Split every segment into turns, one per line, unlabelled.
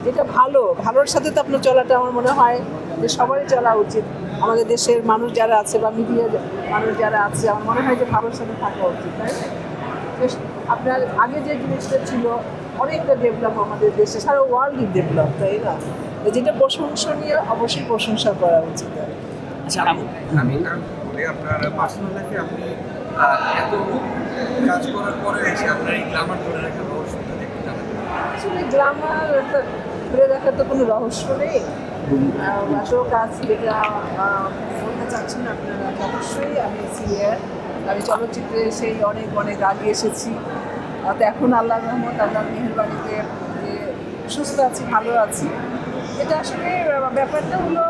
যেটা ভালোর সাথে তো আপনার চলাটা আমার মনে হয় যে সবারই চলা উচিত। আমাদের দেশের মানুষ যারা আছে বা মিডিয়ার মানুষ যারা আছে, আমার মনে হয় যে ভালোর সাথে থাকা উচিত, তাই না? আপনার আগে যে জিনিসটা ছিল অনেকটা ডেভেলপ আমাদের দেশে, সারা ওয়ার্ল্ডই ডেভেলপ, তাই না? যেটা প্রশংসনীয়, অবশ্যই প্রশংসা করা উচিত।
আচ্ছা, আমি বলি আপনার পার্সোনাল লাইফে আপনি এত কাজ করার পরে এসে আপনার এই গ্ল্যামার ধরে রাখার রহস্যটা দেখতে জানেন?
আসলে গ্ল্যামার ধরে রাখার তো কোনো রহস্য নেই। আসল কাজ যেটা বলতে চাচ্ছেন আপনারা, অবশ্যই আমি সিনিয়র, আমি চলচ্চিত্রে সেই অনেক অনেক আগে এসেছি। তো এখন আল্লাহর রহমত, আল্লাহর মেহেরবানিতে যে সুস্থ আছি, ভালো আছি। এটা আসলে ব্যাপারটা হলো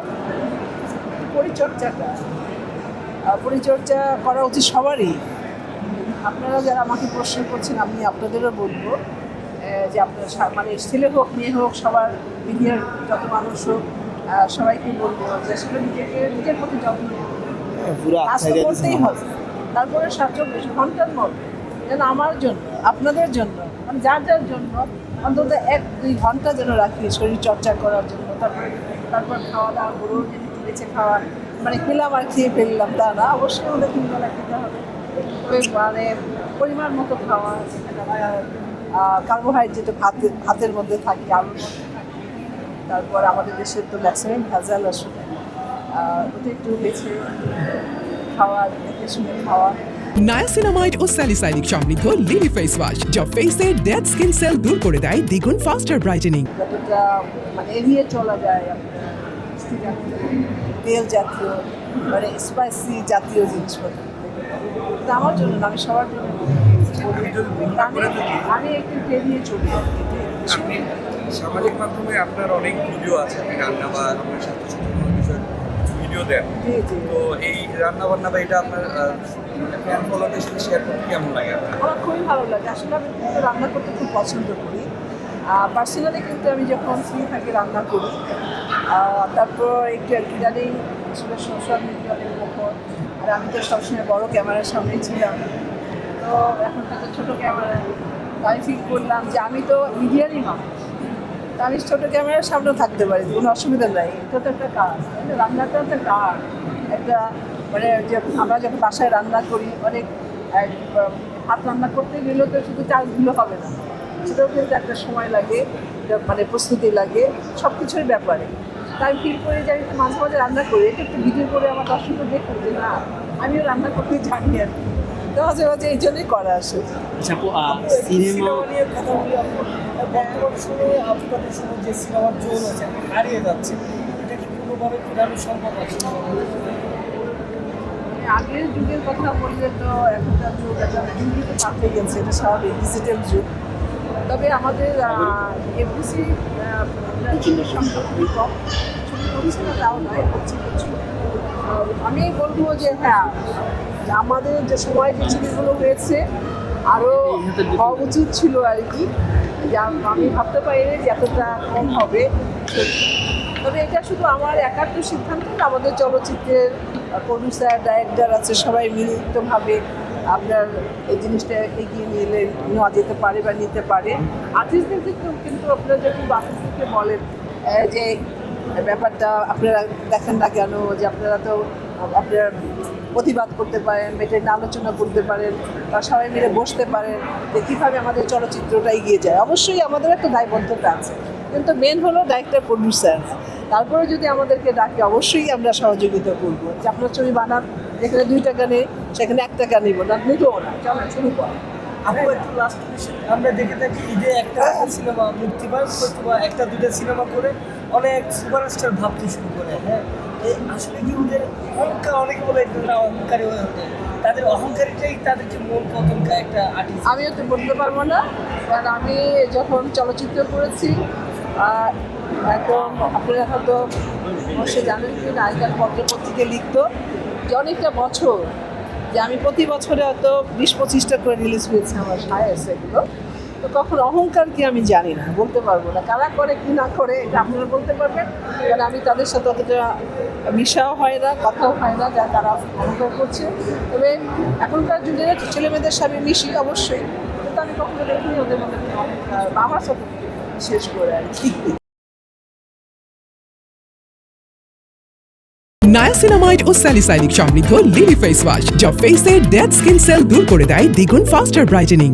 পরিচর্যা করা উচিত সবারই। আপনারা যারা আমাকে প্রশ্ন করছেন, আমি আপনাদেরও বলবো যে আপনার মানে ছেলে হোক মেয়ে হোক, সবার মিডিয়ার যত মানুষ হোক, সবাইকে বলবো যে আসলে নিজের প্রতি যত্ন করতেই হবে। তারপরে 47 ঘন্টার মধ্যে যেন আমার জন্য, আপনাদের জন্য, মানে যার যার জন্য অন্তত 1-2 ঘন্টা যেন রাখি শরীর চর্চা করার জন্য। তারপর খাওয়া দাওয়া গরুর বেছে খাওয়া, মানে খেলাম আর খেয়ে ফেললাম তা না, অবশ্যই আমাদের 3 বেলা খেতে হবে। মানে পরিমাণ মতো খাওয়া, কার্বোহাইড্রেট ভাতের মধ্যে থাকে, আলুর মধ্যে থাকে। তারপর আমাদের দেশের তো ম্যাক্সিমাম ভেজাল, আসলে ওটা একটু বেছে খাওয়া, দেখে শুনে খাওয়া।
নায়াসিনামাইড ও স্যালিসাইলিক সমৃদ্ধ লিলি ফেস ওয়াশ যা ফেসের ডেড স্কিন সেল দূর করে দেয় দ্বিগুণ ফাস্টার ব্রাইটেনিং।
যতটা মানে এড়িয়ে চলা যায় আপনার মিষ্টি জাতীয়, তেল জাতীয়, মানে স্পাইসি জাতীয় জিনিসপত্র, এটা আমার জন্য না, আমি সবার জন্য আমি একটু এড়িয়ে চলি।
আপনি সামাজিক মাধ্যমে আপনার অনেক ভিডিও আছে, আপনি রান্না বা আপনার সাথে কোনো বিষয় ভিডিও দেন। তো এই রান্না বান্না বা এটা আপনার ফ্যান ফলোদের সাথে শেয়ার করতে কেমন লাগে আপনার?
আমার খুবই ভালো লাগে। আসলে আমি কিন্তু রান্না করতে খুব পছন্দ করি। পার্সোনালি কিন্তু আমি যখন ফ্রি থাকি রান্না করি। তারপর একটু ইদানিং আসলে সোশ্যাল মিডিয়া অনেক মুখর, আর আমি তো সবসময় বড় ক্যামেরার সামনেই ছিলাম। তো এখন তো ছোটো ক্যামেরা, আমি ফিল করলাম যে আমি তো মিডিয়ারই মানুষ, তো আমি ছোটো ক্যামেরার সামনেও থাকতে পারি, কোনো অসুবিধা নাই। এটা তো একটা কাজ, রান্নাটা একটা কাজ, একটা মানে যে আমরা যখন বাসায় রান্না করি, অনেক ভাত রান্না করতে গেলেও তো শুধু চালগুলো হবে না, সেটাও কিন্তু একটা সময় লাগে, মানে প্রস্তুতি লাগে, সব কিছুর ব্যাপারে। তাই ফিল করি যে আমি মাঝে মাঝে রান্না করি, এটা একটু ভিডিও করে আমার দর্শকও দেখুন যে না, আমিও রান্না করতে জানি আর কি। তো মাঝে মাঝে এই জন্যই করা আসে।
সিনেমা নিয়ে কথা বলি, বর্তমান সময়ে আপনাদের সময় যে সিনেমার জোর আছে হারিয়ে যাচ্ছে, এটা কি কোনোভাবে ফেরানো সম্ভব আছে?
আগের যুগের কথা বললে তো এখনকার যুগ একটা হিন্দিতে পাঠিয়ে গেছে, এটা স্বাভাবিক, ডিজিটাল যুগ। তবে আমাদের এফডিসি সংখ্যা খুবই কম, ছবি করছে না তাও নয়, হচ্ছে কিছু। আমি বলবো যে হ্যাঁ, আমাদের যে সময় যে ছবিগুলো হয়েছে আরও হওয়া উচিত ছিল আর কি। আমি ভাবতে পারিনি যে এতটা কম হবে। তবে এটা শুধু আমার একার তো সিদ্ধান্ত না, আমাদের চলচ্চিত্রের প্রডিউসার, ডাইরেক্টর আছে, সবাই মিলিতভাবে আপনার এই জিনিসটা এগিয়ে নেওয়া যেতে পারে বা নিতে পারে। আর্টিস্টদের ক্ষেত্রেও কিন্তু আপনারা যখন আর্টিস্টদেরকে বলেন যে ব্যাপারটা আপনারা দেখেন না কেন, যে আপনারা তো আপনারা প্রতিবাদ করতে পারেন, এটা নিয়ে আলোচনা করতে পারেন, বা সবাই মিলে বসতে পারেন যে কীভাবে আমাদের চলচ্চিত্রটা এগিয়ে যায়। অবশ্যই আমাদের একটা দায়বদ্ধতা আছে, কিন্তু মেন হলো ডাইরেক্টর, প্রডিউসার। তারপরে যদি আমাদেরকে ডাকে, অবশ্যই আমরা সহযোগিতা করবো যে আপনার ছবি বানান, যেখানে 2 টাকা নেই সেখানে 1 টাকা নিব না, নিবও না, চলো শুরু কর।
আপু একটু লাস্ট কোয়েশ্চেন, আমরা দেখে থাকি ঈদে একটা সিনেমা মুক্তি পায়, বা 1-2টা সিনেমা করে অনেক সুপারস্টার ভাবতে শুরু করে। হ্যাঁ, এই আসলে কি ওদের অহংকার, অনেকে বলে এরা অহংকারী হয়ে ওঠে, তাদের অহংকারীটাই তাদেরকে মূল পতনটা একটা আর্টিস্ট।
আমিও তো বলতে পারবো না, কারণ আমি যখন চলচ্চিত্র করেছি, একদম আপনারা হয়তো অবশ্যই জানেন কি না, আগেকার পত্রপত্রিকা লিখতো যে অনেকটা বছর, যে আমি প্রতি বছরে হয়তো 20-25টা করে রিলিজ হয়েছে আমার সায় এগুলো। তো কখন অহংকার কি আমি জানি না, বলতে পারবো না, কারা করে কি না করে এটা আপনারা বলতে পারবেন, কারণ আমি তাদের সাথে অতটা মিশাও হয় না, কথাও হয় না যা তারা অহংকার করছে। তবে এখনকার যুগে ছেলেমেয়েদের সাথে মিশি অবশ্যই, কিন্তু আমি কখনো দেখিনি ওদের মধ্যে অহংকার, বা আমার সাথে বিশেষ করে আর কি।
নায়াসিনামাইড ও স্যালিসাইলিক সমৃদ্ধ লিলি ফেস ওয়াশ যা ফেসের ডেড স্কিন সেল দূর করে দেয় দ্বিগুণ ফাস্টার ব্রাইটেনিং।